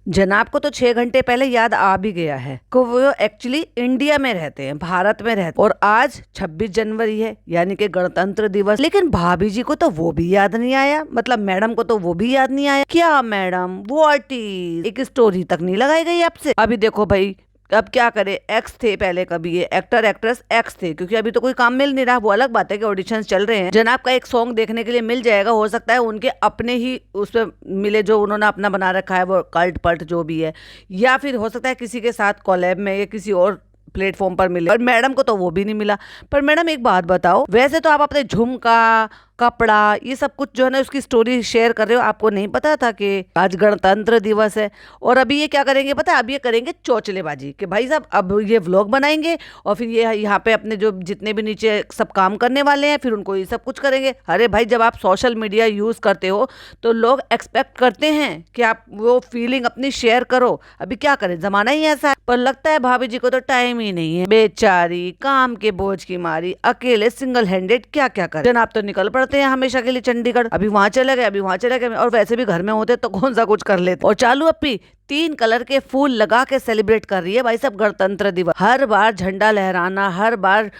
जनाब को तो 6 घंटे पहले याद आ भी गया है कि वो एक्चुअली इंडिया में रहते हैं, भारत में रहते हैं, और आज 26 जनवरी है यानी कि गणतंत्र दिवस। लेकिन भाभी जी को तो वो भी याद नहीं आया, मतलब मैडम को तो वो भी याद नहीं आया। क्या मैडम, व्हाट इज, एक स्टोरी तक नहीं लगाई गई आपसे। अभी देखो भाई, अब क्या करे, एक्स थे पहले, कभी ये एक्टर एक्ट्रेस एक्स थे, क्योंकि अभी तो कोई काम मिल नहीं रहा। वो अलग बात है कि ऑडिशंस चल रहे हैं। जनाब का एक सॉन्ग देखने के लिए मिल जाएगा, हो सकता है उनके अपने ही उसमें मिले, जो उन्होंने अपना बना रखा है वो कल्ट पल्ट जो भी है, या फिर हो सकता है किसी के साथ कोलैब में या किसी और प्लेटफॉर्म पर मिले। और मैडम को तो वो भी नहीं मिला। पर मैडम एक बात बताओ, वैसे तो आप अपने झुमका, कपड़ा, ये सब कुछ जो है ना उसकी स्टोरी शेयर कर रहे हो, आपको नहीं पता था कि आज गणतंत्र दिवस है। और अभी ये क्या करेंगे पता है, अब ये करेंगे चौचलेबाजी कि भाई साहब अब ये व्लॉग बनाएंगे और फिर ये यहाँ पे अपने जो जितने भी नीचे सब काम करने वाले हैं फिर उनको ये सब कुछ करेंगे। अरे भाई, जब आप सोशल मीडिया यूज करते हो तो लोग एक्सपेक्ट करते हैं कि आप वो फीलिंग अपनी शेयर करो। अभी क्या करें, जमाना ही ऐसा है। पर लगता है भाभी जी को तो टाइम ही नहीं है, बेचारी काम के बोझ की मारी अकेले सिंगल हैंडेड क्या क्या करे। जनाब तो निकल पड़ते हैं हमेशा के लिए चंडीगढ़, अभी वहां चले गए, अभी वहां चले गए, और वैसे भी घर में होते तो कौन सा कुछ कर लेते। और चालू अपी 3 कलर के फूल लगा के सेलिब्रेट कर रही है भाई साहब गणतंत्र दिवस। हर बार झंडा लहराना, हर बार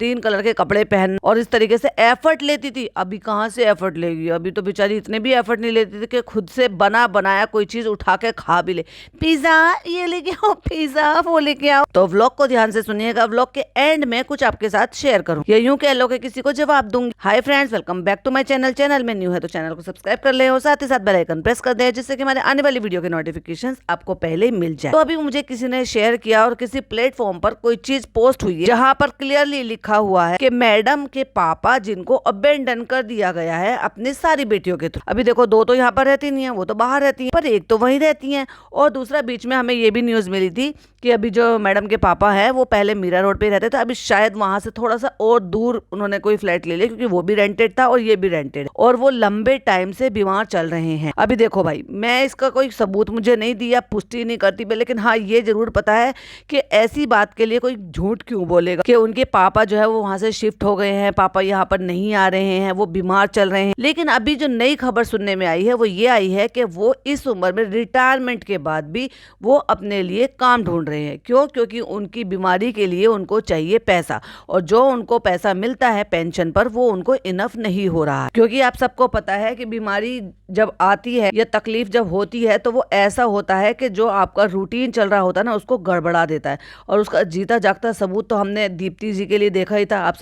3 कलर के कपड़े पहन, और इस तरीके से एफर्ट लेती थी। अभी कहाँ से एफर्ट लेगी, अभी तो बेचारी इतने भी एफर्ट नहीं लेती थी कि खुद से बना बनाया कोई चीज उठा के खा भी ले। पिज्जा ये लेके आओ, पिज्जा वो लेके आओ। तो व्लॉग को ध्यान से सुनिएगा, व्लॉग के एंड में कुछ आपके साथ शेयर करूँ या यूं कह लो कि किसी को जवाब दूंगी। Hi friends, welcome back to my channel. Channel में न्यू है तो चैनल को सब्सक्राइब कर ले और साथ ही साथ बेल आइकन प्रेस कर दे, जिससे कि हमारे आने वाली वीडियो के नोटिफिकेशन आपको पहले मिल जाए। तो अभी मुझे किसी ने शेयर किया और किसी प्लेटफॉर्म पर कोई चीज पोस्ट हुई है जहां पर क्लियरली लिखा हुआ है कि मैडम के पापा जिनको अबेंडन कर दिया गया है अपनी सारी बेटियों के थ्रू। अभी देखो, दो तो यहाँ पर रहती नहीं है, वो तो बाहर रहती है, पर एक तो वहीं रहती है। और दूसरा, बीच में हमें ये भी न्यूज मिली थी कि अभी जो मैडम के पापा है वो पहले मीरा रोड पे रहते थे, अभी शायद वहां से थोड़ा सा और दूर उन्होंने कोई फ्लैट ले लिया, क्योंकि वो भी रेंटेड था और ये भी रेंटेड, और वो लंबे टाइम से बीमार चल रहे हैं। अभी देखो भाई, मैं इसका कोई सबूत मुझे नहीं दिया, पुष्टि नहीं करती मैं, लेकिन हाँ ये जरूर पता है कि ऐसी बात के लिए कोई झूठ क्यों बोलेगा कि उनके पापा जो है वो वहां से शिफ्ट हो गए हैं, पापा यहाँ पर नहीं आ रहे हैं, वो बीमार चल रहे हैं। लेकिन अभी जो नई खबर सुनने में आई है वो ये आई है कि वो इस उम्र में रिटायरमेंट के बाद भी वो अपने लिए काम ढूंढ रहे हैं। क्यों? क्योंकि उनकी बीमारी के लिए उनको चाहिए पैसा, और जो उनको पैसा मिलता है पेंशन पर वो उनको इनफ नहीं हो रहा है। क्योंकि आप सबको पता है कि बीमारी जब आती है या तकलीफ जब होती है तो वो ऐसा होता है कि जो आपका रूटीन चल रहा होता है ना उसको गड़बड़ा देता है। और उसका जीता जागता सबूत तो हमने दीप्ति जी के लिए देखा ही था। आप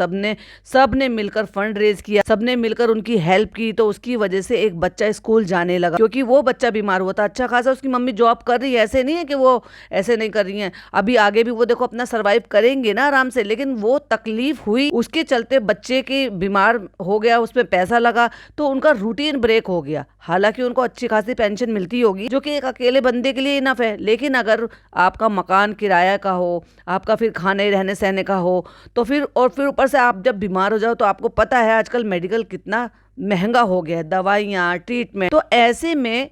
सबने मिलकर फंड रेज किया, सबने मिलकर उनकी हेल्प की, तो उसकी वजह से एक बच्चा स्कूल जाने लगा। क्योंकि वो बच्चा बीमार हुआ था, अच्छा खासा उसकी मम्मी जॉब कर रही है, ऐसे नहीं है कि वो ऐसे नहीं कर रही है। अभी आगे भी वो देखो अपना सरवाइव करेंगे ना आराम से, लेकिन वो तकलीफ हुई उसके चलते, बच्चे के बीमार हो गया, उसमें पैसा लगा, तो उनका रूटीन ब्रेक हो गया। हालांकि उनको अच्छी खासी पेंशन मिलती होगी जो कि एक अकेले बंदे के लिए इनफ है, लेकिन अगर आपका मकान किराया का हो, आपका फिर खाने रहने सहने का हो, तो फिर ऊपर से आप जब बीमार हो जाओ तो आपको पता है आजकल मेडिकल कितना महंगा हो गया है, दवाइयाँ, ट्रीटमेंट। तो ऐसे में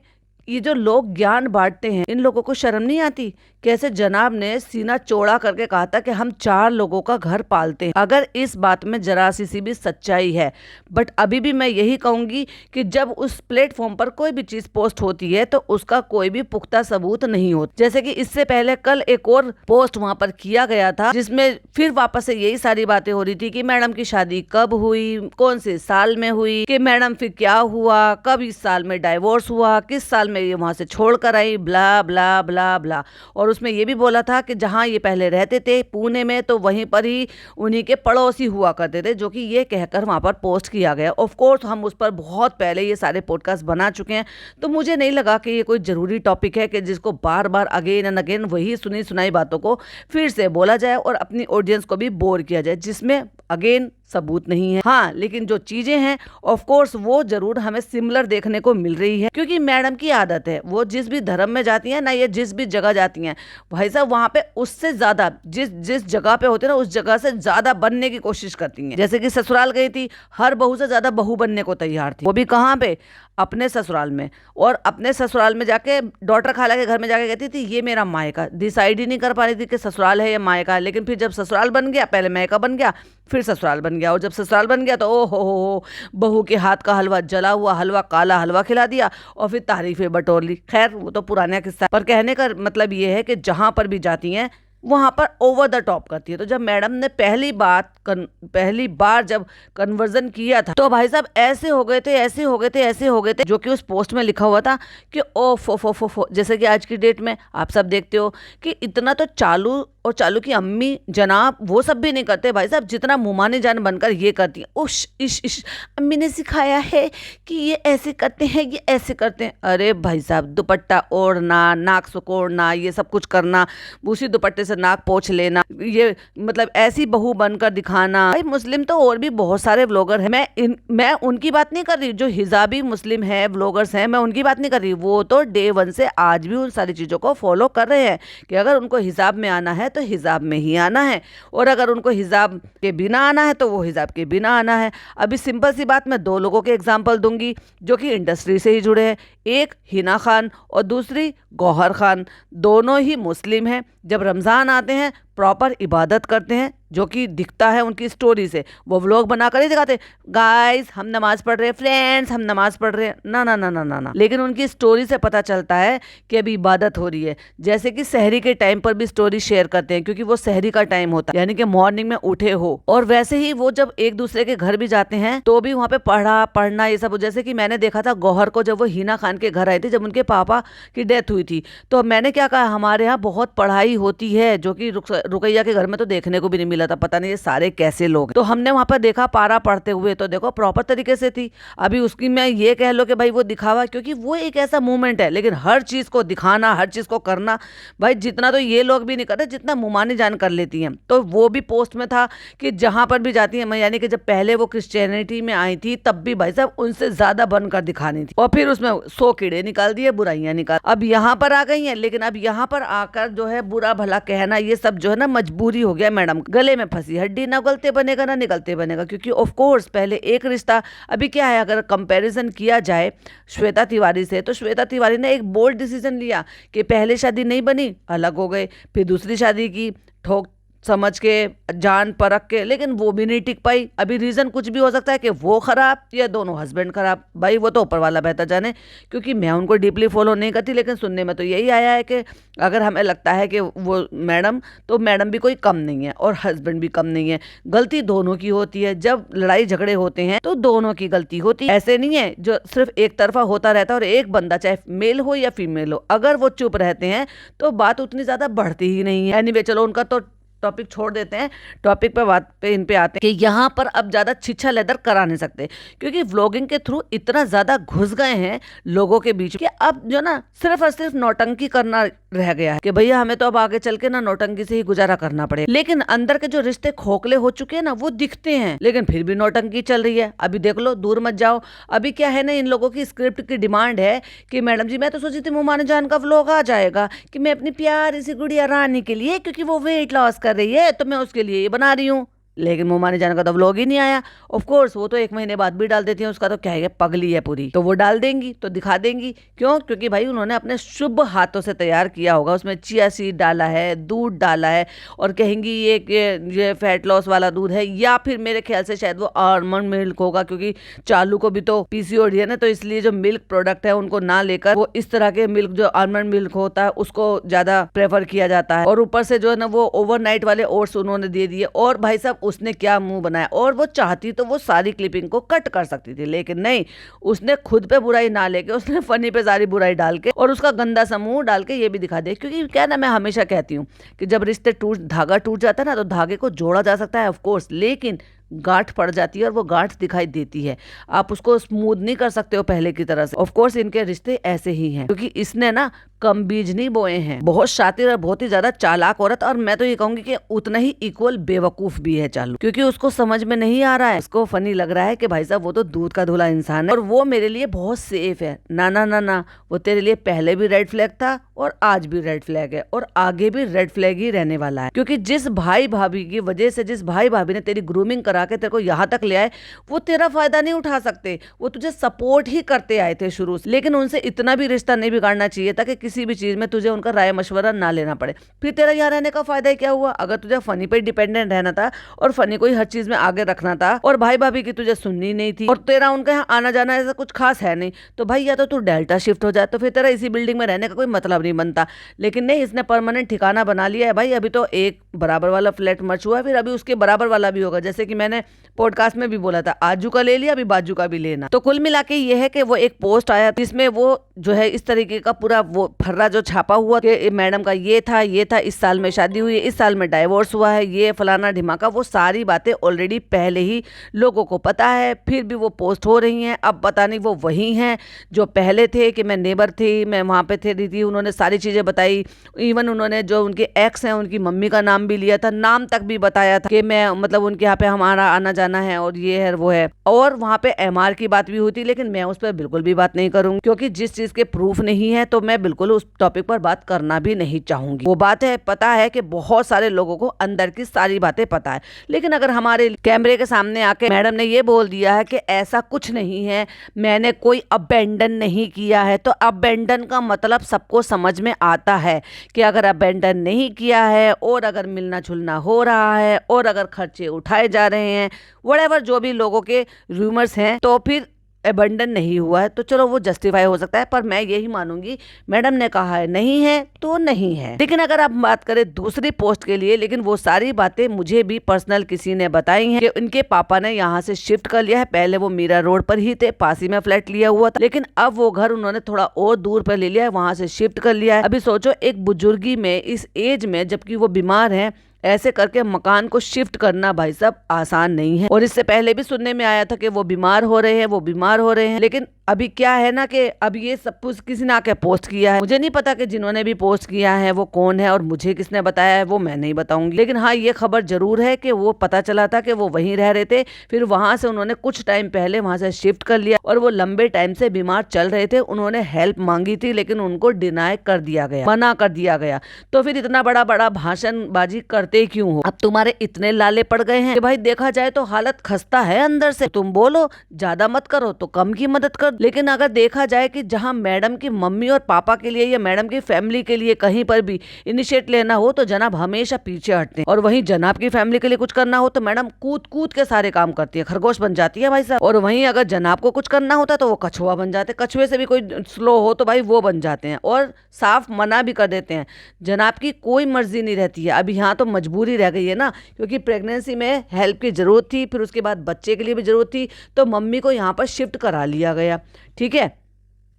ये जो लोग ज्ञान बांटते हैं, इन लोगों को शर्म नहीं आती? कैसे जनाब ने सीना चौड़ा करके कहा था कि हम 4 लोगों का घर पालते हैं। अगर इस बात में जरा सी भी सच्चाई है, बट अभी भी मैं यही कहूंगी कि जब उस प्लेटफॉर्म पर कोई भी चीज पोस्ट होती है तो उसका कोई भी पुख्ता सबूत नहीं होता। जैसे कि इससे पहले कल एक और पोस्ट वहां पर किया गया था जिसमें फिर वापस से यही सारी बातें हो रही थी कि मैडम की शादी कब हुई, कौन से साल में हुई, कि मैडम फिर क्या हुआ, कब इस साल में डाइवोर्स हुआ, किस साल में ये वहां से छोड़ कर आई, ब्ला ब्ला ब्ला ब्ला। और उसमें ये भी बोला था कि जहां ये पहले रहते थे पुणे में, तो वहीं पर ही उन्हीं के पड़ोसी हुआ करते थे, जो कि ये कहकर वहां पर पोस्ट किया गया। ऑफ कोर्स हम उस पर बहुत पहले ये सारे पॉडकास्ट बना चुके हैं, तो मुझे नहीं लगा कि ये कोई जरूरी टॉपिक है कि जिसको बार बार अगेन एंड अगेन वही सुनी सुनाई बातों को फिर से बोला जाए और अपनी ऑडियंस को भी बोर किया जाए, जिसमें अगेन सबूत नहीं है। हाँ, लेकिन जो चीजें हैं ऑफ कोर्स वो जरूर हमें सिमिलर देखने को मिल रही है, क्योंकि मैडम की आदत है, वो जिस भी धर्म में जाती हैं ना, ये जिस भी जगह जाती हैं भाई साहब, वहां पे उससे ज्यादा जिस जगह पे होते हैं ना उस जगह से ज्यादा बनने की कोशिश करती हैं। जैसे कि ससुराल गई थी, हर बहू से ज्यादा बहू बनने को तैयार थी, वो भी कहाँ पे, अपने ससुराल में। और अपने ससुराल में जाके डॉटर खाला के घर में जाके कहती थी ये मेरा मायका, डिसाइड ही नहीं कर पा रही थी कि ससुराल है या मायका है। लेकिन फिर जब ससुराल बन गया, पहले मायका बन गया फिर ससुराल बन गया। गया, और जब ससुराल बन गया तो ओ हो, बहू के हाथ का हलवा, जला हुआ हलवा, काला हलवा खिला दिया और फिर तारीफें बटोर ली। खैर वो तो पुराना किस्सा, पर कहने का मतलब ये है कि जहां पर भी जाती हैं वहां पर ओवर द टॉप करती है। तो जब मैडम ने पहली बार जब कन्वर्जन किया था तो भाई साहब ऐसे हो गए थे, ऐसे हो गए थे, ऐसे हो गए थे, जो कि उस पोस्ट में लिखा हुआ था कि ओ फो, जैसे कि आज की डेट में आप सब देखते हो कि इतना तो चालू और चालू की अम्मी जनाब वो सब भी नहीं करते भाई साहब, जितना मुमानी जान बनकर ये करती है। उश इश इश, अम्मी ने सिखाया है कि ये ऐसे करते हैं, ये ऐसे करते हैं। अरे भाई साहब, दुपट्टा ओढ़ना, नाक सुकोड़ना, ये सब कुछ करना, उसी दुपट्टे से नाक पोंछ लेना, ये मतलब ऐसी बहू बनकर दिखाना। भाई मुस्लिम तो और भी बहुत सारे व्लॉगर हैं, मैं उनकी बात नहीं कर रही, जो हिजाबी मुस्लिम है व्लॉगर्स हैं, मैं उनकी बात नहीं कर रही। वो तो डे वन से आज भी उन सारी चीज़ों को फॉलो कर रहे हैं कि अगर उनको हिजाब में आना है तो हिजाब में ही आना है, और अगर उनको हिजाब के बिना आना है तो वो हिजाब के बिना आना है। अभी सिंपल सी बात, मैं 2 लोगों के एग्जाम्पल दूंगी जो कि इंडस्ट्री से ही जुड़े हैं। एक हिना खान और दूसरी गौहर खान, दोनों ही मुस्लिम हैं। जब रमज़ान आते हैं प्रॉपर इबादत करते हैं, जो कि दिखता है उनकी स्टोरी से। वो व्लॉग बनाकर ही दिखाते गाइस हम नमाज पढ़ रहे हैं, फ्रेंड्स हम नमाज पढ़ रहे हैं, ना ना ना ना ना ना, लेकिन उनकी स्टोरी से पता चलता है कि अभी इबादत हो रही है। जैसे कि सहरी के टाइम पर भी स्टोरी शेयर करते हैं, क्योंकि वो सहरी का टाइम होता है, यानी कि मॉर्निंग में उठे हो। और वैसे ही वो जब एक दूसरे के घर भी जाते हैं तो भी वहाँ पे पढ़ना ये सब। जैसे कि मैंने देखा था गौहर को, जब वो हिना खान के घर आई थी, जब उनके पापा की डेथ हुई थी, तो मैंने क्या कहा, हमारे यहाँ बहुत पढ़ाई होती है, जो कि रुकैया के घर में तो देखने को भी नहीं मिला था। पता नहीं ये सारे कैसे लोग। तो हमने वहां पर देखा पारा पढ़ते हुए, तो देखो प्रॉपर तरीके से थी। अभी उसकी मैं ये कह लो कि भाई वो दिखावा, क्योंकि वो एक ऐसा मूवमेंट है, लेकिन हर चीज को दिखाना, हर चीज को करना, भाई जितना तो ये लोग भी नहीं करते जितना मुमानी जान कर लेती हैं। तो वो भी पोस्ट में था कि जहां पर भी जाती है, यानी कि जब पहले वो क्रिश्चियनिटी में आई थी तब भी भाई साहब उनसे ज्यादा बनकर दिखानी थी, और फिर उसमें 100 कीड़े निकाल दिए, बुराइयां निकाल। अब यहाँ पर आ गई हैं, लेकिन अब यहाँ पर आकर जो है बुरा भला कहना, ये सब जो है ना मजबूरी हो गया मैडम, गले में फंसी हड्डी, ना गलते बनेगा ना निकलते बनेगा। क्योंकि ऑफ कोर्स पहले एक रिश्ता, अभी क्या है, अगर कंपैरिजन किया जाए श्वेता तिवारी से, तो श्वेता तिवारी ने एक बोल्ड डिसीजन लिया कि पहले शादी नहीं बनी, अलग हो गए, फिर दूसरी शादी की, ठोक समझ के, जान परख के, लेकिन वो भी नहीं टिक पाई। अभी रीजन कुछ भी हो सकता है कि वो खराब या दोनों हस्बैंड खराब, भाई वो तो ऊपर वाला बेहतर जाने, क्योंकि मैं उनको डीपली फॉलो नहीं करती। लेकिन सुनने में तो यही आया है कि अगर हमें लगता है कि वो मैडम, तो मैडम भी कोई कम नहीं है और हस्बैंड भी कम नहीं है, गलती दोनों की होती है। जब लड़ाई झगड़े होते हैं तो दोनों की गलती होती है, ऐसे नहीं है जो सिर्फ एक तरफा होता रहता है। और एक बंदा चाहे मेल हो या फीमेल हो, अगर वो चुप रहते हैं तो बात उतनी ज्यादा बढ़ती ही नहीं है। एनीवे चलो उनका तो टॉपिक छोड़ देते हैं, टॉपिक पे बात पे इन पे आते हैं कि यहाँ पर अब ज्यादा छिछा लेदर करा नहीं सकते, क्योंकि व्लॉगिंग के थ्रू इतना ज्यादा घुस गए हैं लोगों के बीच कि अब जो ना सिर्फ और सिर्फ नौटंकी करना रह गया है कि भैया हमें तो अब आगे चल के ना नौटंकी से ही गुजारा करना पड़े। लेकिन अंदर के जो रिश्ते खोखले हो चुके हैं ना, वो दिखते हैं, लेकिन फिर भी नौटंकी चल रही है। अभी देख लो, दूर मत जाओ। अभी क्या है ना, इन लोगों की स्क्रिप्ट की डिमांड है कि मैडम जी मैं तो सोची थी मुमाने जान का व्लॉग आ जाएगा कि मैं अपनी प्यारी सी गुड़िया रानी के लिए, क्योंकि वो वेट लॉस कर रही है तो मैं उसके लिए ये बना रही हूँ, लेकिन मुमाने जाने का तो व्लॉग ही नहीं आया। ऑफ कोर्स वो तो 1 महीने बाद भी डाल देती हैं, उसका तो क्या है, पगली है पूरी, तो वो डाल देंगी तो दिखा देंगी। क्यों? क्योंकि भाई उन्होंने अपने शुभ हाथों से तैयार किया होगा, उसमें चिया सीड डाला है, दूध डाला है, और कहेंगी ये फैट लॉस वाला दूध है, या फिर मेरे ख्याल से शायद वो आलमंड मिल्क होगा, क्योंकि चालू को भी तो पीसीओडी है ना, तो इसलिए जो मिल्क प्रोडक्ट है उनको ना लेकर वो इस तरह के मिल्क, जो आलमंड मिल्क होता है, उसको ज्यादा प्रेफर किया जाता है। और ऊपर से जो है ना वो ओवरनाइट वाले ओट्स उन्होंने दे दिए। और भाई साहब उसने क्या मुंह बनाया, और वो चाहती तो वो सारी क्लिपिंग को कट कर सकती थी, लेकिन नहीं, उसने खुद पे बुराई ना लेके उसने फनी पे सारी बुराई डाल के और उसका गंदा सा मुंह डाल के ये भी दिखा दे। क्योंकि क्या ना, मैं हमेशा कहती हूँ कि जब रिश्ते धागा टूट जाता है ना, तो धागे को जोड़ा जा सकता है ऑफ कोर्स, लेकिन गांठ पड़ जाती है और वो गांठ दिखाई देती है, आप उसको स्मूथ नहीं कर सकते हो पहले की तरह से। ऑफ कोर्स इनके रिश्ते ऐसे ही हैं, क्योंकि इसने ना कम बीज नहीं बोए हैं, बहुत शातिर और बहुत ही ज्यादा चालाक औरत, और मैं तो ये कहूंगी कि उतना ही इक्वल बेवकूफ भी है चालू, क्योंकि उसको समझ में नहीं आ रहा है, उसको फनी लग रहा है कि भाई साहब वो तो दूध का धुला इंसान है और वो मेरे लिए बहुत सेफ है। ना ना ना ना, वो तेरे लिए पहले भी रेड फ्लैग था और आज भी रेड फ्लैग है और आगे भी रेड फ्लैग ही रहने वाला है। क्योंकि जिस भाई भाभी की वजह से, जिस भाई भाभी ने तेरी ग्रूमिंग करा के तेरे को यहाँ तक ले आए, वो तेरा फायदा नहीं उठा सकते, वो तुझे सपोर्ट ही करते आए थे शुरू से। लेकिन उनसे इतना भी रिश्ता नहीं बिगाड़ना चाहिए था कि किसी भी चीज में तुझे उनका राय मशवरा ना लेना पड़े। फिर तेरा यहाँ रहने का फायदा ही क्या हुआ? अगर तुझे फनी पे डिपेंडेंट रहना था और फनी को ही हर चीज में आगे रखना था और भाई भाभी की तुझे सुननी नहीं थी और तेरा उनका यहाँ आना जाना ऐसा कुछ खास है नहीं, तो भाई या तो तू डेल्टा शिफ्ट हो जाए, तो फिर तेरा इसी बिल्डिंग में रहने का कोई मतलब नहीं बनता। लेकिन नहीं, इसने परमानेंट ठिकाना बना लिया है भाई। अभी तो एक बराबर वाला फ्लैट मच हुआ है, फिर अभी उसके बराबर वाला भी होगा। जैसे कि मैंने पॉडकास्ट में भी बोला था, आजू का ले लिया, अभी बाजू का भी लेना। तो कुल मिला के ये है कि वो एक पोस्ट आया जिसमें वो जो है इस तरीके का पूरा वो फर्रा जो छापा हुआ कि मैडम का ये था, इस साल में शादी हुई है, इस साल में डाइवोर्स हुआ है, ये फलाना ढिमाका, वो सारी बातें ऑलरेडी पहले ही लोगों को पता है। फिर भी वो पोस्ट हो रही हैं। अब पता नहीं वो वही हैं जो पहले थे कि मैं नेबर थी, मैं वहाँ पे थी, उन्होंने सारी चीज़ें बताई। इवन उन्होंने जो उनके एक्स हैं उनकी मम्मी का नाम भी लिया था, नाम तक भी बताया था कि मैं मतलब उनके यहाँ पे हमारा आना जाना है और ये है वो है। और वहाँ पे एमआर की बात भी हुई थी, लेकिन मैं उस पर बिल्कुल भी बात नहीं करूँगी क्योंकि जिस चीज़ के प्रूफ नहीं है तो मैं बिल्कुल उस टॉपिक पर बात करना भी नहीं चाहूंगी। वो बात है, पता है कि बहुत सारे लोगों को अंदर की सारी बातें पता है, लेकिन अगर हमारे कैमरे के सामने आके मैडम ने ये बोल दिया है कि ऐसा कुछ नहीं है, मैंने कोई अबेंडन नहीं किया है, तो अबेंडन का मतलब सबको समझ में आता है कि अगर अबेंडन नहीं किया है और अगर मिलना जुलना हो रहा है और अगर खर्चे उठाए जा रहे हैं, व्हाटएवर जो भी लोगों के रूमर्स हैं, तो फिर अबंडन नहीं हुआ है तो चलो वो जस्टिफाई हो सकता है। पर मैं यही मानूंगी, मैडम ने कहा है नहीं है तो नहीं है। लेकिन अगर आप बात करें दूसरी पोस्ट के लिए, लेकिन वो सारी बातें मुझे भी पर्सनल किसी ने बताई हैं कि उनके पापा ने यहाँ से शिफ्ट कर लिया है। पहले वो मीरा रोड पर ही थे, पास ही में फ्लैट लिया हुआ था, लेकिन अब वो घर उन्होंने थोड़ा और दूर पर ले लिया है, वहां से शिफ्ट कर लिया है। अभी सोचो, एक बुजुर्गी में, इस एज में, जबकि वो बीमार है, ऐसे करके मकान को शिफ्ट करना भाई साहब आसान नहीं है। और इससे पहले भी सुनने में आया था कि वो बीमार हो रहे हैं, लेकिन अभी क्या है ना कि अब ये सब कुछ किसी ने आके पोस्ट किया है। मुझे नहीं पता कि जिन्होंने भी पोस्ट किया है वो कौन है और मुझे किसने बताया है वो मैं नहीं बताऊंगी। लेकिन हाँ, ये खबर जरूर है कि वो पता चला था कि वो वहीं रह रहे थे, फिर वहां से उन्होंने कुछ टाइम पहले वहां से शिफ्ट कर लिया और वो लंबे टाइम से बीमार चल रहे थे। उन्होंने हेल्प मांगी थी लेकिन उनको डिनाई कर दिया गया, मना कर दिया गया। तो फिर इतना बड़ा बड़ा भाषणबाजी करते क्यों हो? अब तुम्हारे इतने लाले पड़ गए हैं कि भाई देखा जाए तो हालत खस्ता है अंदर से। तुम बोलो ज्यादा मत करो तो कम की मदद कर। लेकिन अगर देखा जाए कि जहां मैडम की मम्मी और पापा के लिए या मैडम की फैमिली के लिए कहीं पर भी इनिशिएट लेना हो तो जनाब हमेशा पीछे हटते हैं, और वहीं जनाब की फैमिली के लिए कुछ करना हो तो मैडम कूद कूद के सारे काम करती है, खरगोश बन जाती है भाई साहब। और वहीं अगर जनाब को कुछ करना होता तो वो कछुआ बन जाते, कछुए से भी कोई स्लो हो तो भाई वो बन जाते हैं और साफ मना भी कर देते हैं। जनाब की कोई मर्जी नहीं रहती है। अब यहाँ तो मजबूरी रह गई है ना, क्योंकि प्रेगनेंसी में हेल्प की जरूरत थी, फिर उसके बाद बच्चे के लिए भी जरूरत थी, तो मम्मी को यहाँ पर शिफ्ट करा लिया गया। ठीक है,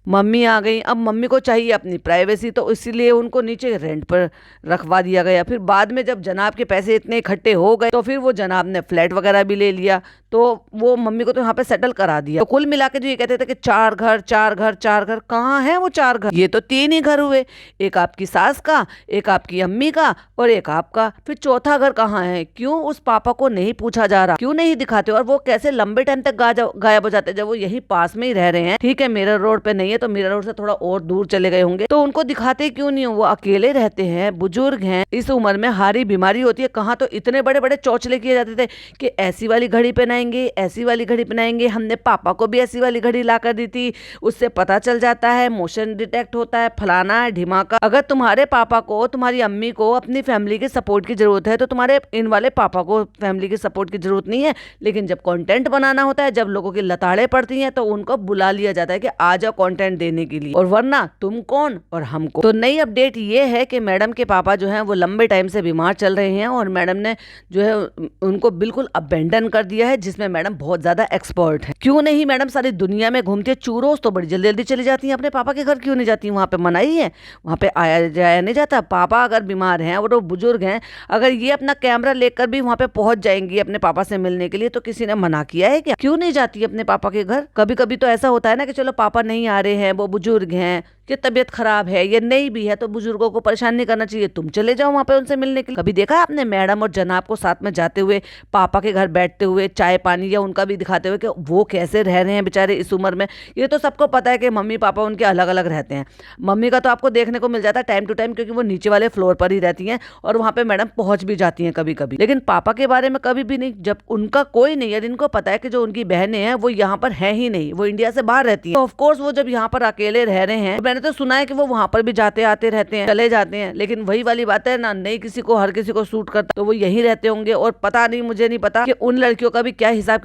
मम्मी आ गई, अब मम्मी को चाहिए अपनी प्राइवेसी, तो इसीलिए उनको नीचे रेंट पर रखवा दिया गया। फिर बाद में जब जनाब के पैसे इतने इकट्ठे हो गए तो फिर वो जनाब ने फ्लैट वगैरह भी ले लिया, तो वो मम्मी को तो यहाँ पे सेटल करा दिया। तो कुल मिला के जो ये कहते थे कि 4 घर 4 घर 4 घर, कहाँ है वो 4 घर? ये तो 3 ही घर हुए, एक आपकी सास का, एक आपकी अम्मी का और एक आपका। फिर चौथा घर कहाँ है? क्यों उस पापा को नहीं पूछा जा रहा, क्यों नहीं दिखाते? और वो कैसे लंबे टाइम तक गायब हो जाते जब वो यही पास में ही रह रहे हैं। ठीक है, मेरा रोड पे नहीं है तो मेरा रोड से थोड़ा और दूर चले गए होंगे, तो उनको दिखाते क्यों नहीं हो? वो अकेले रहते हैं, बुजुर्ग हैं, इस उम्र में हारी बीमारी होती है। कहाँ तो इतने बड़े बड़े चौचले किए जाते थे कि ऐसी वाली घड़ी पहनाएंगे, ऐसी वाली घड़ी पहनाएंगे। हमने पापा को भी ऐसी वाली घड़ी ला कर दी थी, उससे पता चल जाता है, मोशन डिटेक्ट होता है, फलाना है ढिमाका। अगर तुम्हारे पापा को, तुम्हारी अम्मी को अपनी फैमिली के सपोर्ट की जरूरत है तो तुम्हारे इन वाले पापा को फैमिली की सपोर्ट की जरूरत नहीं है। लेकिन जब कंटेंट बनाना होता है, जब लोगों की लताड़ें पड़ती हैं, तो उनको बुला लिया जाता है कि आ जाओ कंटेंट देने के लिए, और वरना तुम कौन और हमको। तो नई अपडेट ये है कि मैडम के पापा जो हैं वो लंबे टाइम से बीमार चल रहे हैं और मैडम ने जो है उनको बिल्कुल अबेंडन कर दिया है, जिसमें मैडम बहुत ज्यादा एक्सपर्ट है। क्यों नहीं, मैडम सारी दुनिया में घूमती है, चूरोस तो बड़ी जल्दी जल्दी चली जाती हैं, अपने पापा के घर क्यों नहीं जाती? वहां पे मनाही है, वहां पे आया जाया नहीं जाता। पापा अगर बीमार हैं और वो बुजुर्ग हैं, अगर ये अपना कैमरा लेकर भी वहां पे पहुंच जाएंगी अपने पापा से मिलने के लिए, तो किसी ने मना किया है क्या? क्यों नहीं जाती अपने पापा के घर? कभी कभी तो ऐसा होता है ना कि चलो पापा नहीं आ रहे हैं, वो बुजुर्ग हैं, कि तबीयत खराब है या नहीं भी है तो बुजुर्गों को परेशान नहीं करना चाहिए, तुम चले जाओ वहां पे उनसे मिलने के लिए। कभी देखा आपने मैडम और जनाब को साथ में जाते हुए, पापा के घर बैठते हुए चाय पानी या उनका भी दिखाते हुए कि वो कैसे रह रहे हैं बेचारे इस उम्र में। ये तो सबको पता है कि मम्मी पापा उनके अलग अलग रहते हैं। मम्मी का तो आपको देखने को मिल जाता है टाइम टू टाइम, क्योंकि वो नीचे वाले फ्लोर पर ही रहती हैं और वहां पे मैडम पहुंच भी जाती हैं कभी कभी। लेकिन पापा के बारे में कभी भी नहीं, जब उनका कोई नहीं है। इनको पता है कि जो उनकी बहनें हैं वो यहाँ पर है ही नहीं, वो इंडिया से बाहर रहती है। तो ऑफकोर्स वो जब यहाँ पर अकेले रह रहे हैं, मैंने तो सुना है कि वो वहां पर भी जाते आते रहते हैं, चले जाते हैं। लेकिन वही वाली बात है ना, नहीं किसी को हर किसी को सूट करता, तो वो यहीं रहते होंगे। और पता नहीं, मुझे नहीं पता कि उन लड़कियों का भी क्या हिसाब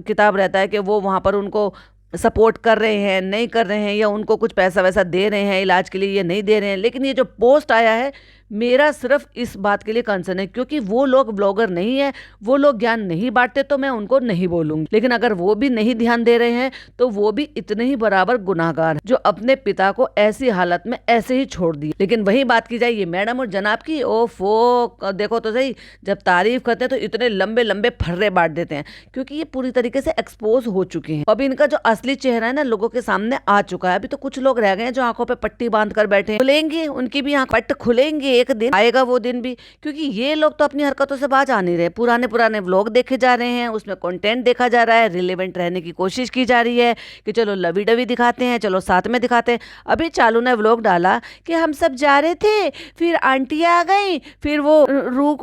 किताब रहता है कि वो वहां पर उनको सपोर्ट कर रहे हैं, नहीं कर रहे हैं, या उनको कुछ पैसा वैसा दे रहे हैं इलाज के लिए या नहीं दे रहे हैं। लेकिन ये जो पोस्ट आया है, मेरा सिर्फ इस बात के लिए कंसर्न है क्योंकि वो लोग ब्लॉगर नहीं है, वो लोग ज्ञान नहीं बांटते, तो मैं उनको नहीं बोलूंगी। लेकिन अगर वो भी नहीं ध्यान दे रहे हैं तो वो भी इतने ही बराबर गुनाहगार जो अपने पिता को ऐसी हालत में ऐसे ही छोड़ दिए। लेकिन वही बात की जाए ये मैडम और जनाब की, ओफो देखो तो सही, जब तारीफ करते हैं तो इतने लंबे लंबे फर्रे बांट देते हैं, क्योंकि ये पूरी तरीके से एक्सपोज हो चुके हैं। अभी इनका जो असली चेहरा है ना लोगों के सामने आ चुका है। अभी तो कुछ लोग रह गए हैं जो आंखों पे पट्टी बांध कर बैठे हैं, खुलेंगे उनकी भी आंख, पट्ट खुलेंगे, एक दिन आएगा वो दिन भी। क्योंकि ये लोग तो अपनी हरकतों से बाज आ नहीं रहे, पुराने पुराने व्लॉग देखे जा रहे हैं, उसमें कंटेंट देखा जा रहा है, रिलेवेंट रहने की कोशिश की जा रही है कि चलो लवी डवी दिखाते हैं, चलो साथ में दिखाते हैं। अभी चालू ने व्लॉग डाला कि हम सब जा रहे थे, फिर आंटी आ गई, फिर वो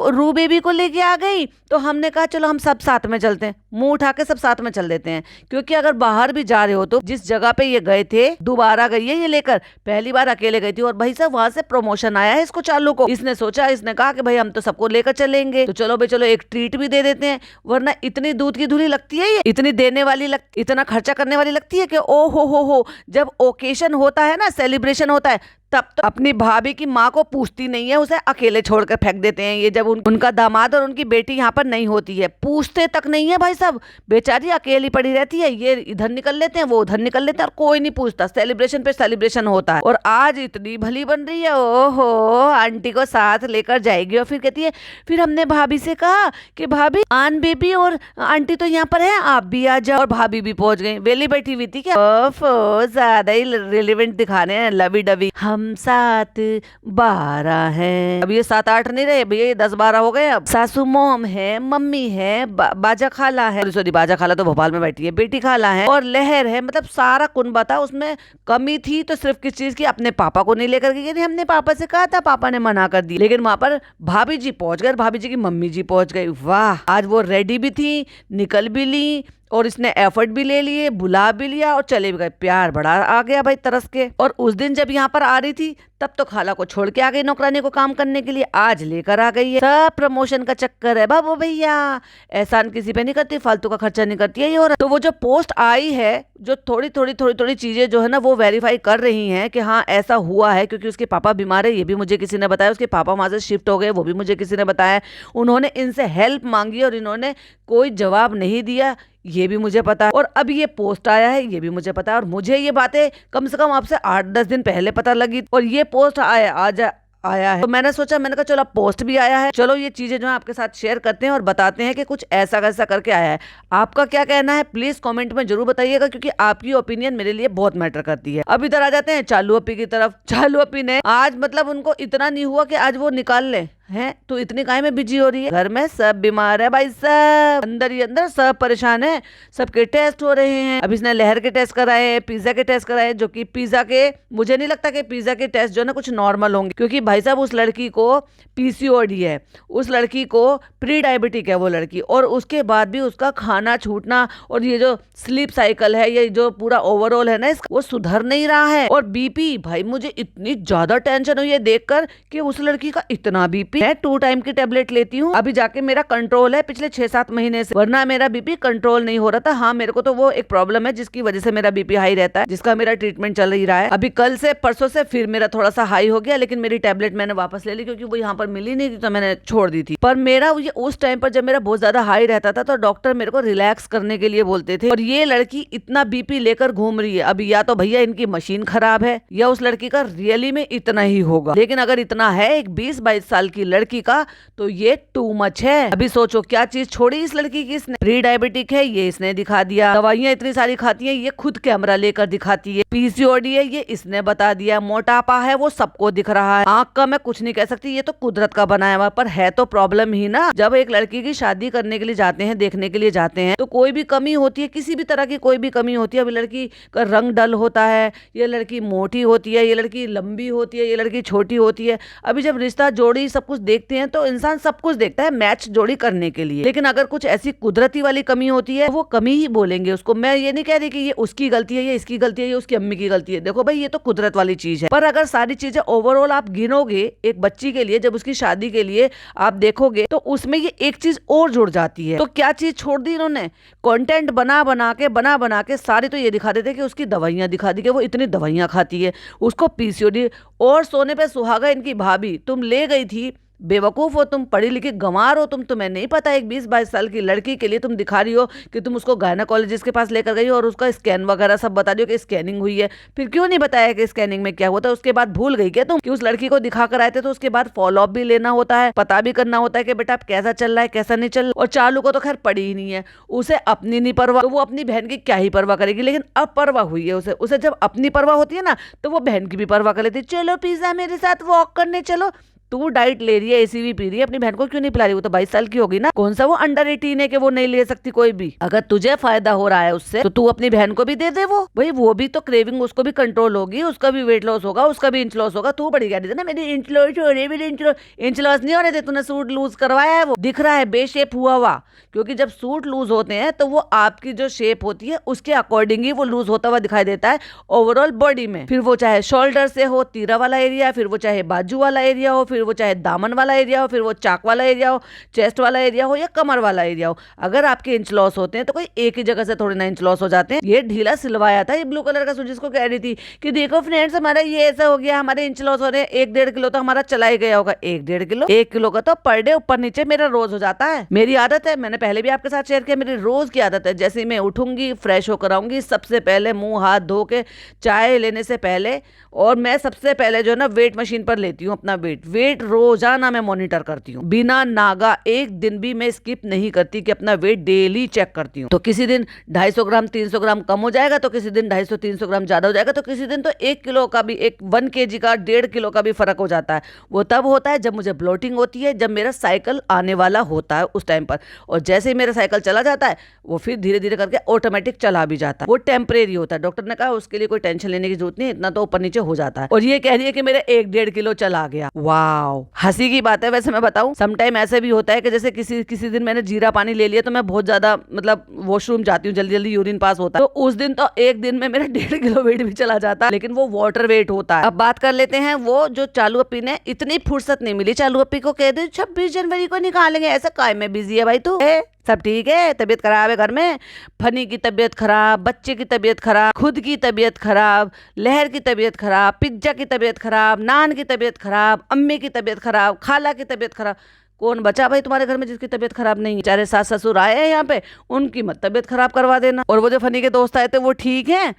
रू बेबी को लेके आ गई, तो हमने कहा चलो हम सब साथ में चलते हैं, मुंह उठा के सब साथ में चल देते हैं। क्योंकि अगर बाहर भी जा रहे हो तो जिस जगह पे ये गए थे दोबारा गई है ये लेकर, पहली बार अकेले गई थी और भाई साहब वहां से प्रमोशन आया है इसको चालू को। इसने सोचा, इसने कहा कि भाई हम तो सबको लेकर चलेंगे, तो चलो भाई चलो एक ट्रीट भी दे देते हैं। वरना इतनी दूध की धुली लगती है ये, इतनी देने वाली इतना खर्चा करने वाली लगती है कि ओ हो, जब ओकेशन होता है ना, सेलिब्रेशन होता है, तब तो अपनी भाभी की माँ को पूछती नहीं है, उसे अकेले छोड़कर फेंक देते हैं। ये जब उनका दामाद और उनकी बेटी यहाँ पर नहीं होती है, पूछते तक नहीं है भाई साहब, बेचारी अकेली पड़ी रहती है। ये इधर निकल लेते हैं, वो उधर निकल लेते हैं और कोई नहीं पूछता। सेलिब्रेशन पे सेलिब्रेशन होता है और आज इतनी भली बन रही है, ओहो आंटी को साथ लेकर जाएगी। और फिर कहती है, फिर हमने भाभी से कहा कि भाभी आन बेबी और आंटी तो यहाँ पर है, आप भी आ जाओ। और भाभी भी पहुंच गई, वेली बैठी हुई थी क्या, ओफो ज्यादा ही रिलेवेंट दिखाने हैं, लवी डवी। हम 7-12 हैं, अब ये 7-8 नहीं रहे भैया, ये 10-12 हो गए। अब सासू मोम है, मम्मी है, बाजा खाला है, सॉरी बाजा खाला तो भोपाल में बैठी है, बेटी खाला है और लहर है। मतलब सारा कुनबा था। उसमें कमी थी तो सिर्फ किस चीज की, अपने पापा को नहीं लेकर गई। हमने पापा से कहा था, पापा ने मना कर दी। लेकिन वहां पर भाभी जी पहुंच गए, भाभी जी की मम्मी जी पहुंच गई। वाह, आज वो रेडी भी थी, निकल भी ली और इसने एफर्ट भी ले लिए, बुला भी लिया और चले भी गए। प्यार बड़ा आ गया भाई तरस के। और उस दिन जब यहाँ पर आ रही थी तब तो खाला को छोड़ के आ गई नौकरानी को काम करने के लिए, आज लेकर आ गई है। सब प्रमोशन का चक्कर है बाबू भैया, एहसान किसी पे नहीं करती, फालतू का खर्चा नहीं करती है ये। और तो वो जो पोस्ट आई है, जो थोड़ी चीजें जो है ना वो वेरीफाई कर रही हैं कि हाँ ऐसा हुआ है, क्योंकि उसके पापा बीमार है, ये भी मुझे किसी ने बताया। उसके पापा वहां से शिफ्ट हो गए, वो भी मुझे किसी ने बताया। उन्होंने इनसे हेल्प मांगी और इन्होंने कोई जवाब नहीं दिया, ये भी मुझे पता है। और अब ये पोस्ट आया है, ये भी मुझे पता है। और मुझे ये बातें कम से कम आपसे 8-10 दिन पहले पता लगी और ये पोस्ट आया है, तो मैंने सोचा, मैंने कहा चलो पोस्ट भी आया है, चलो ये चीजें जो है आपके साथ शेयर करते हैं और बताते हैं कि कुछ ऐसा कैसा करके आया है। आपका क्या कहना है प्लीज कमेंट में जरूर बताइएगा, क्योंकि आपकी ओपिनियन मेरे लिए बहुत मैटर करती है। अब इधर आ जाते हैं चालू अपी की तरफ। चालू अपी ने आज मतलब उनको इतना नहीं हुआ कि आज वो निकाल ले हैं, तो इतनी काहे में बिजी हो रही है। घर में सब बीमार है भाई, सब अंदर ही अंदर सब परेशान है, सबके टेस्ट हो रहे हैं। अब इसने लहर के टेस्ट कराए, पिज्जा के टेस्ट कराए, जो कि पिज्जा के मुझे नहीं लगता कि पिज्जा के टेस्ट जो है ना कुछ नॉर्मल होंगे, क्योंकि भाई साहब उस लड़की को पीसीओडी है, उस लड़की को प्री डायबिटिक है वो लड़की, और उसके बाद भी उसका खाना छूटना और ये जो स्लीप साइकिल है, ये जो पूरा ओवरऑल है ना इसका, वो सुधर नहीं रहा है। और बीपी, भाई मुझे इतनी ज्यादा टेंशन हुई है देखकर कि उस लड़की का इतना बीपी। मैं 2 टाइम की टेबलेट लेती हूँ, अभी जाके मेरा कंट्रोल है पिछले 6-7 महीने से, वरना मेरा बीपी कंट्रोल नहीं हो रहा था। हाँ मेरे को तो वो एक प्रॉब्लम है जिसकी वजह से मेरा बीपी हाई रहता है, जिसका मेरा ट्रीटमेंट चल ही रहा है। अभी कल से परसों से फिर मेरा थोड़ा सा हाई हो गया, लेकिन मेरी टेबलेट मैंने वापस ले ली क्योंकि वो यहाँ पर मिली नहीं थी, तो मैंने छोड़ दी थी। पर मेरा ये उस टाइम पर जब मेरा बहुत ज्यादा हाई रहता था तो डॉक्टर मेरे को रिलैक्स करने के लिए बोलते थे, और ये लड़की इतना बीपी लेकर घूम रही है। अभी या तो भैया इनकी मशीन खराब है या उस लड़की का रियली में इतना ही होगा। लेकिन अगर इतना है, एक 20-22 साल की लड़की का, तो ये टू मच है। अभी सोचो क्या चीज छोड़ी इस लड़की की इसने। प्री डायबिटिक है ये इसने दिखा दिया, दवाइयां इतनी सारी खाती है ये खुद कैमरा लेकर दिखाती है, पीसीओडी है ये इसने बता दिया, मोटापा है वो सबको दिख रहा है। आंख का मैं कुछ नहीं कह सकती, ये तो कुदरत का बनाया हुआ, पर है तो प्रॉब्लम ही ना। जब एक लड़की की शादी करने के लिए जाते हैं, देखने के लिए जाते हैं, तो कोई भी कमी होती है, किसी भी तरह की कोई भी कमी होती है, अभी लड़की का रंग डल होता है, ये लड़की मोटी होती है, ये लड़की लंबी होती है, ये लड़की छोटी होती है। अभी जब रिश्ता जोड़ी सब कुछ देखते हैं तो इंसान सब कुछ देखता है मैच जोड़ी करने के लिए, लेकिन अगर कुछ ऐसी कुदरती वाली कमी होती है वो कमी ही बोलेंगे उसको। मैं ये नहीं कह रही कि ये उसकी गलती है, ये इसकी गलती है, ये उसकी अम्मी की गलती है। देखो भाई ये तो कुदरत वाली चीज है, पर अगर सारी चीजें ओवरऑल आप गिनोगे एक बच्ची के लिए, जब उसकी शादी के लिए आप देखोगे तो उसमें ये एक चीज और जुड़ जाती है। तो क्या चीज छोड़ दी इन्होंने, कंटेंट बना बना के सारे तो ये दिखा देते कि उसकी दवाइयां दिखा दी कि वो इतनी दवाइयां खाती है, उसको पीसीओडी, और सोने पे सुहागा इनकी भाभी तुम ले गई थी। बेवकूफ हो तुम, पढ़ी लिखी गंवार हो तुम, तुम्हें नहीं पता एक 20-22 साल की लड़की के लिए तुम दिखा रही हो कि तुम उसको गायनेकोलॉजिस्ट के पास लेकर गई हो और उसका स्कैन वगैरह सब बता रही हो कि स्कैनिंग हुई है। फिर क्यों नहीं बताया कि स्कैनिंग में क्या होता है? उसके बाद भूल गई क्या तुम कि उस लड़की को दिखा कर आए थे? तो उसके बाद फॉलो अप भी लेना होता है, पता भी करना होता है कि बेटा आप कैसा चल रहा है कैसा नहीं चल रहा। और चालू को तो खैर पड़ी ही नहीं है, उसे अपनी नहीं परवाह, तो वो अपनी बहन की क्या ही परवाह करेगी। लेकिन अब परवाह हुई है उसे जब अपनी परवाह होती है ना तो वो बहन की भी परवाह कर लेती है। चलो पिज्जा मेरे साथ वॉक करने चलो। तू डाइट ले रही है, एसी भी पी रही है, अपनी बहन को क्यों नहीं पिला रही? वो तो 22 साल की होगी ना, कौन सा वो अंडर 18 है कि वो नहीं ले सकती कोई भी। अगर तुझे फायदा हो रहा है उससे तो तू अपनी बहन को भी दे दे। वो भाई वो भी तो क्रेविंग उसको भी कंट्रोल होगी, उसका भी वेट लॉस होगा, उसका भी इंच लॉस होगा। तू बड़ी गाड़ी ना मेरी इंच लॉस हो रही, मेरी इंच लॉस नहीं हो रहे थे, तूने सूट लूज करवाया है वो दिख रहा है बेशेप हुआ हुआ। क्योंकि जब सूट लूज होते हैं तो वो आपकी जो शेप होती है उसके अकॉर्डिंग ही वो लूज होता हुआ दिखाई देता है ओवरऑल बॉडी में। फिर वो चाहे शोल्डर से हो तीरा वाला एरिया, फिर वो चाहे बाजू वाला एरिया हो, फिर वो चाहे दामन वाला एरिया हो, फिर वो चाक वाला एरिया हो, चेस्ट वाला एरिया हो या कमर वाला एरिया हो। अगर आपके इंच लॉस होते हैं तो कोई एक ही जगह से थोड़ी ना इंच लॉस हो जाते हैं। ये ढीला सिलवाया था ये ब्लू कलर का सूट, जिसको कह रही थी कि देखो फ्रेंड्स हमारा ये ऐसा हो गया, हमारे इंच लॉस हो रहे हैं, 1-1.5 किलो तो हमारा चला ही गया होगा। 1-1.5 किलो, 1 किलो का तो पर डे ऊपर नीचे मेरा रोज हो जाता है। मेरी आदत है, मैंने पहले भी आपके साथ शेयर किया, मेरी रोज की आदत है। जैसे मैं उठूंगी फ्रेश होकर आऊंगी, सबसे पहले मुंह हाथ धो के चाय लेने से पहले, और मैं सबसे पहले जो है ना वेट मशीन पर लेती हूँ अपना वेट रोजाना मैं मॉनिटर करती हूँ, बिना नागा एक दिन भी मैं स्किप नहीं करती कि अपना वेट डेली चेक करती हूँ। तो किसी दिन 250 ग्राम 300 ग्राम कम हो जाएगा, तो किसी दिन 250-300 ग्राम ज्यादा हो जाएगा, तो किसी दिन तो 1 किलो का भी 1 kg का 1.5 किलो का भी फर्क हो जाता है। वो तब होता है जब मुझे ब्लोटिंग होती है, जब मेरा साइकिल आने वाला होता है उस टाइम पर। और जैसे ही मेरा साइकिल चला जाता है वो फिर धीरे धीरे करके ऑटोमेटिक चला भी जाता है। वो टेम्परेरी होता है, डॉक्टर ने कहा उसके लिए कोई टेंशन लेने की जरूरत नहीं, इतना तो ऊपर नीचे हो जाता है। और ये कह रही है कि मेरा 1-1.5 किलो चला गया। वाओ, हंसी की बात है। वैसे मैं बताऊं समटाइम ऐसे भी होता है कि जैसे किसी दिन मैंने जीरा पानी ले लिया तो मैं बहुत ज्यादा मतलब वॉशरूम जाती हूँ, जल्दी जल्दी यूरिन पास होता है, तो उस दिन तो एक दिन में मेरा 1.5 किलो वेट भी चला जाता है, लेकिन वो वाटर वेट होता है। अब बात कर लेते हैं वो जो चालू अपी ने, इतनी फुर्सत नहीं मिली चालू अपी को, कह दे 26 जनवरी को निकालेंगे, ऐसा काय में बिजी है भाई तू? सब ठीक है, तबीयत खराब है घर में, फनी की तबीयत खराब, बच्चे की तबीयत खराब, खुद की तबीयत खराब, लहर की तबीयत खराब, पिज्जा की तबीयत खराब, नान की तबीयत खराब, अम्मी की तबीयत खराब, खाला की तबीयत खराब। कौन बचा भाई तुम्हारे घर में जिसकी तबीयत खराब नहीं है? बेचारे सास ससुर आए हैं यहाँ पे, उनकी मत तबीयत खराब करवा देना। और वो जो फनी के दोस्त आए थे वो ठीक है,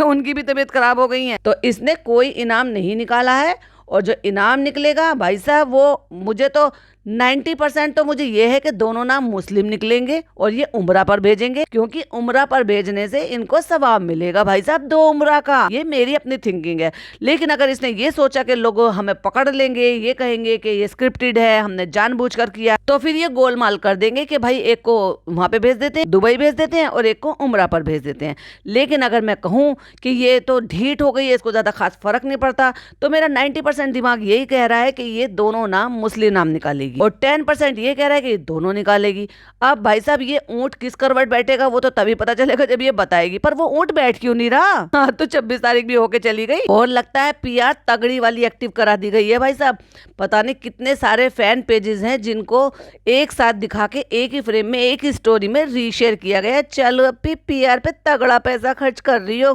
उनकी भी तबीयत खराब हो गई है। तो इसने कोई इनाम नहीं निकाला है, और जो इनाम निकलेगा भाई साहब वो मुझे तो 90% तो मुझे ये है कि दोनों नाम मुस्लिम निकलेंगे और ये उम्रा पर भेजेंगे, क्योंकि उम्रा पर भेजने से इनको सवाब मिलेगा भाई साहब 2 उम्रा का। ये मेरी अपनी थिंकिंग है। लेकिन अगर इसने ये सोचा कि लोग हमें पकड़ लेंगे, ये कहेंगे कि ये स्क्रिप्टेड है, हमने जानबूझकर किया, तो फिर ये गोलमाल कर देंगे कि भाई एक को वहां पे भेज देते हैं, दुबई भेज देते हैं, और एक को उम्रा पर भेज देते हैं। लेकिन अगर मैं कहूँ कि ये तो ढीठ हो गई है, इसको ज्यादा खास फर्क नहीं पड़ता, तो मेरा 90% दिमाग यही कह रहा है कि ये दोनों नाम मुस्लिम नाम निकालेगी, और 10% ये कह रहा है कि दोनों निकालेगी। अब भाई साहब ये ऊंट किस करवट बैठेगा वो तो तभी पता चलेगा जब ये बताएगी, पर वो ऊंट बैठ क्यों नहीं रहा? हाँ, तो 26 तारीख भी होके चली गई, और लगता है पीआर तगड़ी वाली एक्टिव करा दी गई है भाई साहब। पता नहीं कितने सारे फैन पेजेस हैं जिनको एक साथ दिखा के एक ही फ्रेम में एक ही स्टोरी में रीशेयर किया गया। चलो अभी पीआर पे तगड़ा पैसा खर्च कर रही हो।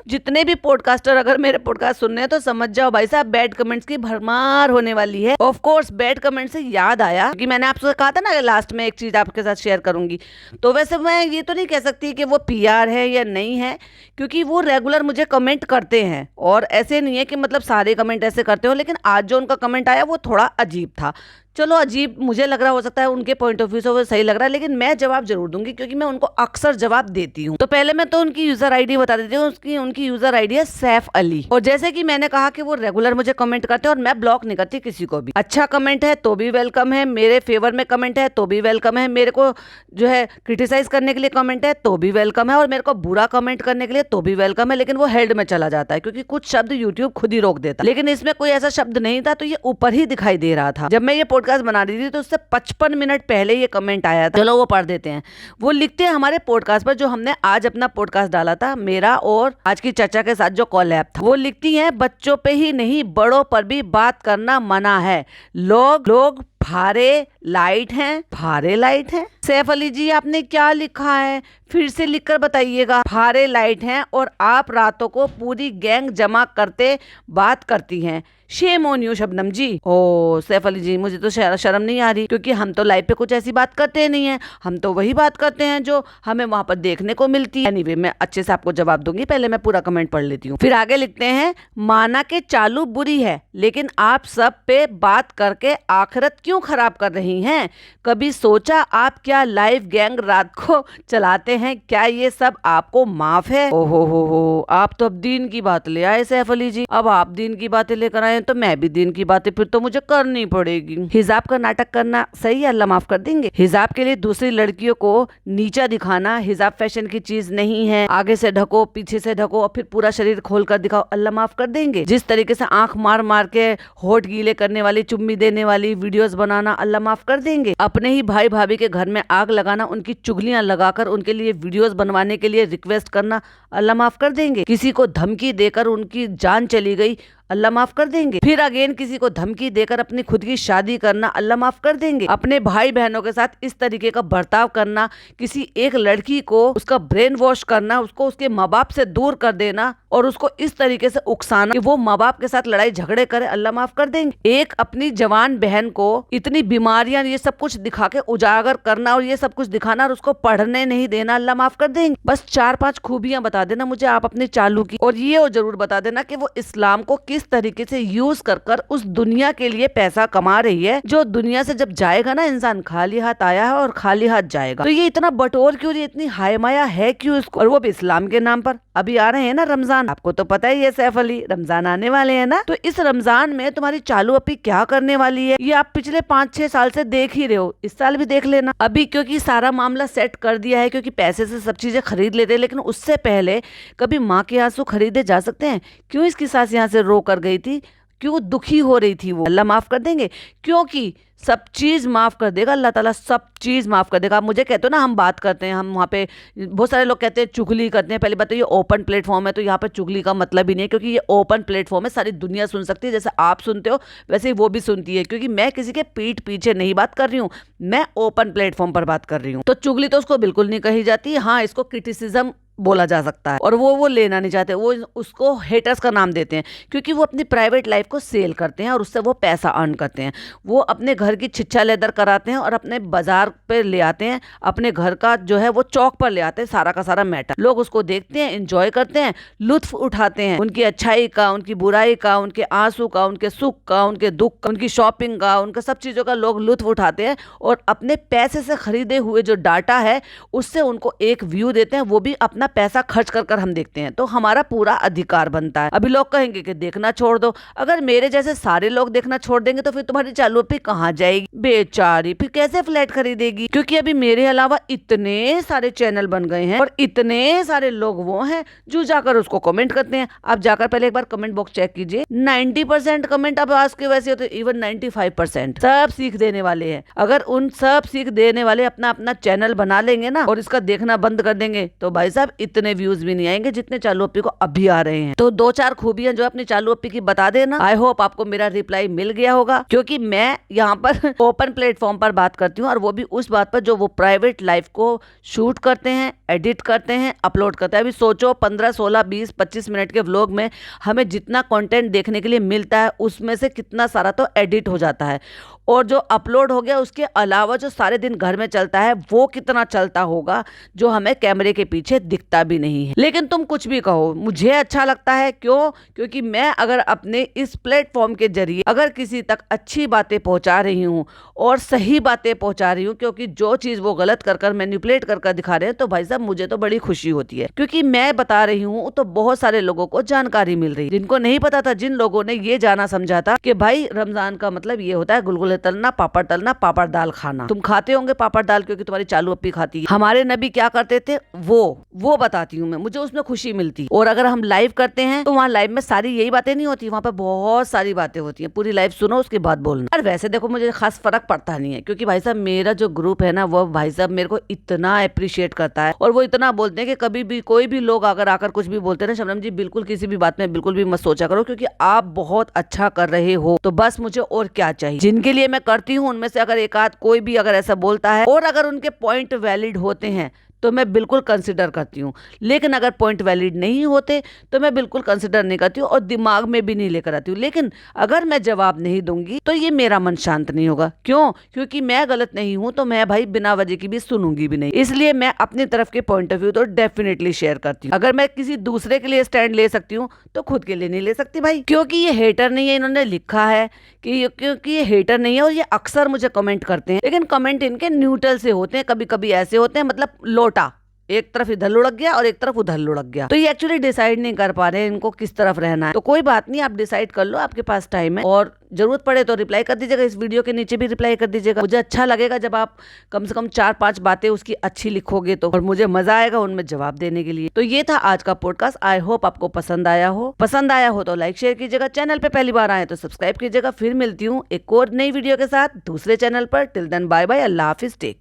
जितने भी पॉडकास्टर अगर मेरे पॉडकास्ट सुन रहे हैं तो समझ जाओ भाई साहब बैड कमेंट्स की भरमार होने वाली है। ऑफ कोर्स बैड कमेंट से याद आया कि मैंने आपसे कहा था ना लास्ट में एक चीज आपके साथ शेयर करूंगी, तो वैसे मैं ये तो नहीं कह सकती कि वो पीआर है या नहीं है, क्योंकि वो रेगुलर मुझे कमेंट करते हैं, और ऐसे नहीं है कि मतलब सारे कमेंट ऐसे करते हो, लेकिन आज जो उनका कमेंट आया वो थोड़ा अजीब था। चलो अजीब मुझे लग रहा, हो सकता है उनके पॉइंट ऑफ व्यू से वो सही लग रहा है, लेकिन मैं जवाब जरूर दूंगी क्योंकि मैं उनको अक्सर जवाब देती हूँ। तो पहले मैं तो उनकी यूजर आईडी बता देती हूँ। उनकी यूजर आईडी है सैफ अली। और जैसे कि मैंने कहा कि वो रेगुलर मुझे कमेंट करते हैं और मैं ब्लॉक नहीं करती किसी को भी। अच्छा कमेंट है तो भी वेलकम है, मेरे फेवर में कमेंट है तो भी वेलकम है, मेरे को जो है क्रिटिसाइज करने के लिए कमेंट है तो भी वेलकम है, और मेरे को बुरा कमेंट करने के लिए तो भी वेलकम है। लेकिन वो हेड में चला जाता है क्योंकि कुछ शब्द यूट्यूब खुद ही रोक देता है। लेकिन इसमें कोई ऐसा शब्द नहीं था, तो ये ऊपर ही दिखाई दे रहा था। जब मैं ये पॉडकास्ट बना रही थी तो उससे 55 मिनट पहले ये कमेंट आया था। चलो वो पढ़ देते हैं। वो लिखते हैं हमारे पॉडकास्ट पर, जो हमने आज अपना पॉडकास्ट डाला था मेरा और आज की चर्चा के साथ जो कोलैब था, वो लिखती हैं बच्चों पे ही नहीं बड़ों पर भी बात करना मना है। लोग भारे लाइट हैं। भारे लाइट हैं? सैफ अली जी आपने क्या लिखा है, फिर से लिखकर बताइएगा। भारे लाइट हैं और आप रातों को पूरी गैंग जमा करते बात करती हैं। शेम ऑन यू शबनम जी। ओ सैफ अली जी, मुझे तो शर्म नहीं आ रही क्योंकि हम तो लाइव पे कुछ ऐसी बात करते नहीं है। हम तो वही बात करते हैं जो हमें वहां पर देखने को मिलती है। एनीवे, मैं अच्छे से आपको जवाब दूंगी, पहले मैं पूरा कमेंट पढ़ लेती हूँ। फिर आगे लिखते हैं, माना के चालू बुरी है लेकिन आप सब पे बात करके आखिरत क्यों खराब कर रही हैं? कभी सोचा आप क्या लाइव गैंग रात को चलाते हैं? क्या ये सब आपको माफ है? ओहो हो, आप तो अब दीन की बात ले आए सैफ अली जी। अब आप दीन की बातें लेकर आए तो मैं भी दीन की बातें फिर तो मुझे करनी पड़ेगी। हिजाब का नाटक करना सही है, अल्लाह माफ कर देंगे। हिजाब के लिए दूसरी लड़कियों को नीचा दिखाना, हिजाब फैशन की चीज नहीं है। आगे से ढको, पीछे से ढको और फिर पूरा शरीर खोल कर दिखाओ, अल्लाह माफ कर देंगे। जिस तरीके से आंख मार मार के होठ गीले करने वाली, चुम्मी देने वाली वीडियोस बनाना, अल्लाह माफ कर देंगे। अपने ही भाई भाभी के घर में आग लगाना, उनकी चुगलियां लगाकर उनके लिए वीडियोस बनवाने के लिए रिक्वेस्ट करना, अल्लाह माफ कर देंगे। किसी को धमकी देकर उनकी जान चली गई, अल्लाह माफ कर देंगे। फिर अगेन किसी को धमकी देकर अपनी खुद की शादी करना, अल्लाह माफ कर देंगे। अपने भाई बहनों के साथ इस तरीके का बर्ताव करना, किसी एक लड़की को उसका ब्रेन वॉश करना, उसको उसके माँ बाप से दूर कर देना और उसको इस तरीके से उकसाना कि वो माँ बाप के साथ लड़ाई झगड़े करे, अल्लाह माफ कर देंगे। एक अपनी जवान बहन को इतनी बीमारियां ये सब कुछ दिखा के उजागर करना और ये सब कुछ दिखाना और उसको पढ़ने नहीं देना, अल्लाह माफ कर देंगे। बस 4-5 खूबियां बता देना मुझे आप अपने चालू की, और ये जरूर बता देना कि वो इस्लाम को किस तरीके से यूज कर कर उस दुनिया के लिए पैसा कमा रही है, जो दुनिया से जब जाएगा ना इंसान, खाली हाथ आया है और खाली हाथ जाएगा। तो ये इतना बटोर क्यों रही, इतनी हाय माया है क्यों इसको, और वो भी इस्लाम के नाम पर। अभी आ रहे हैं ना रमजान, आपको तो पता ही है सैफ अली, रमजान आने वाले हैं ना, तो इस रमजान में तुम्हारी चालू अपी क्या करने वाली है ये आप पिछले 5-6 साल से देख ही रहे हो, इस साल भी देख लेना। अभी क्योंकि सारा मामला सेट कर दिया है, क्योंकि पैसे से सब चीजें खरीद लेते हैं, लेकिन उससे पहले कभी माँ के आंसू खरीदे जा सकते हैं? क्यों इसकी सास यहाँ से रो कर गई थी, क्यों दुखी हो रही थी वो, अल्लाह माफ कर देंगे। क्योंकि सब चीज माफ कर देगा अल्लाह ताला, सब चीज माफ कर देगा। आप मुझे कहते हो ना हम बात करते हैं, हम वहाँ पे बहुत सारे लोग कहते हैं चुगली करते हैं। पहले बात तो ये ओपन प्लेटफॉर्म है, तो यहाँ पे चुगली का मतलब ही नहीं है, क्योंकि ये ओपन प्लेटफॉर्म है, सारी दुनिया सुन सकती है। जैसे आप सुनते हो वैसे ही वो भी सुनती है, क्योंकि मैं किसी के पीठ पीछे नहीं बात कर रही हूँ, मैं ओपन प्लेटफॉर्म पर बात कर रही हूँ। तो चुगली तो उसको बिल्कुल नहीं कही जाती। हाँ, इसको क्रिटिसिज्म बोला जा सकता है, और वो लेना नहीं चाहते, वो उसको हेटर्स का नाम देते हैं, क्योंकि वो अपनी प्राइवेट लाइफ को सेल करते हैं और उससे वो पैसा अर्न करते हैं। वो अपने घर की छिछा लेदर कराते हैं और अपने बाजार पे ले आते हैं, अपने घर का जो है वो चौक पर ले आते हैं, सारा का सारा मैटर। लोग उसको देखते हैं, एंजॉय करते हैं, लुत्फ उठाते हैं, उनकी अच्छाई का, उनकी बुराई का, उनके आंसू का, उनके सुख का, उनके दुख का, उनकी शॉपिंग का, उनका सब चीजों का लोग लुत्फ उठाते हैं और अपने पैसे से खरीदे हुए जो डाटा है उससे उनको एक व्यू देते हैं, वो भी अपना पैसा खर्च कर हम देखते हैं। तो हमारा पूरा अधिकार बनता है। अभी लोग कहेंगे कि देखना छोड़ दो, अगर मेरे जैसे सारे लोग देखना छोड़ देंगे तो फिर तुम्हारी चालू पे कहाँ जाएगी बेचारी, फिर कैसे फ्लैट खरीदेगी? क्योंकि अभी मेरे अलावा इतने सारे चैनल बन गए हैं और इतने सारे लोग वो हैं जो जाकर उसको कमेंट करते हैं। आप जाकर पहले एक बार कमेंट बॉक्स चेक कीजिए, 90% कमेंट अब आज के वैसे होते, इवन 95% सब सीख देने वाले हैं। अगर उन सब सीख देने वाले अपना अपना चैनल बना लेंगे ना और इसका देखना बंद कर देंगे तो भाई साहब इतने व्यूज भी नहीं आएंगे जितने चालू अप्पी को अभी आ रहे हैं। तो 2-4 खूबियां जो अपनी चालू अप्पी की बता देना। आई होप आपको मेरा रिप्लाई मिल गया होगा, क्योंकि मैं यहाँ पर ओपन प्लेटफॉर्म पर बात करती हूँ और वो भी उस बात पर जो वो प्राइवेट लाइफ को शूट करते हैं, एडिट करते हैं, अपलोड करते हैं। अभी सोचो 15, 16, 20, 25 मिनट के व्लॉग में हमें जितना कंटेंट देखने के लिए मिलता है उसमें से कितना सारा तो एडिट हो जाता है और जो अपलोड हो गया उसके अलावा जो सारे दिन घर में चलता है वो कितना चलता होगा, जो हमें कैमरे के पीछे दिखता भी नहीं है। लेकिन तुम कुछ भी कहो, मुझे अच्छा लगता है। क्यों? क्योंकि मैं अगर अपने इस प्लेटफॉर्म के जरिए अगर किसी तक अच्छी बातें पहुंचा रही हूँ और सही बातें पहुंचा रही हूँ, क्योंकि जो चीज वो गलत कर मैनिपुलेट कर दिखा रहे हैं, तो भाई साहब मुझे तो बड़ी खुशी होती है, क्योंकि मैं बता रही हूँ तो बहुत सारे लोगों को जानकारी मिल रही है, जिनको नहीं पता था, जिन लोगों ने ये जाना समझा था कि भाई रमजान का मतलब ये होता है गुलगुले तलना, पापड़ दाल खाना। तुम खाते होंगे पापड़ दाल क्योंकि तुम्हारी चालू अप्पी खाती है। हमारे नबी क्या करते थे वो बताती हूँ मैं, मुझे उसमें खुशी मिलती। और अगर हम लाइव करते हैं तो वहाँ लाइव में सारी यही बातें नहीं होती, वहाँ पे बहुत सारी बातें होती हैं। पूरी लाइव सुनो उसके बाद बोलना। और वैसे देखो मुझे खास फर्क पड़ता नहीं है, क्योंकि भाई साहब मेरा जो ग्रुप है ना, वो भाई साहब मेरे को इतना अप्रिशिएट करता है और वो इतना बोलते हैं कि कभी भी कोई भी लोग अगर आकर कुछ भी बोलते हैं ना, शबनम जी बिल्कुल किसी भी बात में बिल्कुल भी मत सोचा करो, क्योंकि आप बहुत अच्छा कर रहे हो, तो बस मुझे और क्या चाहिए। जिनके लिए मैं करती हूँ उनमें से अगर एक आध कोई भी अगर ऐसा बोलता है और अगर उनके पॉइंट वैलिड होते हैं तो मैं बिल्कुल कंसिडर करती हूँ, लेकिन अगर पॉइंट वैलिड नहीं होते तो मैं बिल्कुल कंसिडर नहीं करती हूँ और दिमाग में भी नहीं लेकर आती हूँ। लेकिन अगर मैं जवाब नहीं दूंगी तो ये मेरा मन शांत नहीं होगा। क्यों? क्योंकि मैं गलत नहीं हूं तो मैं भाई बिना वजह की भी सुनूंगी भी नहीं। इसलिए मैं अपनी तरफ के पॉइंट ऑफ व्यू तो डेफिनेटली शेयर करती हूँ। अगर मैं किसी दूसरे के लिए स्टैंड ले सकती हूँ तो खुद के लिए नहीं ले सकती भाई, क्योंकि ये हेटर नहीं है। इन्होंने लिखा है कि क्योंकि ये हेटर नहीं है, और ये अक्सर मुझे कमेंट करते हैं, लेकिन कमेंट इनके न्यूट्रल से होते हैं, कभी कभी ऐसे होते हैं मतलब लोटा, एक तरफ इधर लुढ़क गया और एक तरफ उधर लुढ़क गया, तो ये एक्चुअली डिसाइड नहीं कर पा रहे हैं इनको किस तरफ रहना है। तो कोई बात नहीं, आप डिसाइड कर लो, आपके पास टाइम है, और जरूरत पड़े तो रिप्लाई कर दीजिएगा, इस वीडियो के नीचे भी रिप्लाई कर दीजिएगा। मुझे अच्छा लगेगा जब आप कम से कम 4-5 बातें उसकी अच्छी लिखोगे तो, और मुझे मजा आएगा उनमें जवाब देने के लिए। तो ये था आज का पॉडकास्ट। आई होप आपको पसंद आया हो तो लाइक शेयर कीजिएगा, चैनल पे पहली बार आए तो सब्सक्राइब कीजिएगा। फिर मिलती हूँ एक और नई वीडियो के साथ दूसरे चैनल पर। टिल देन बाय बाय, अल्लाह हाफिज, टेक।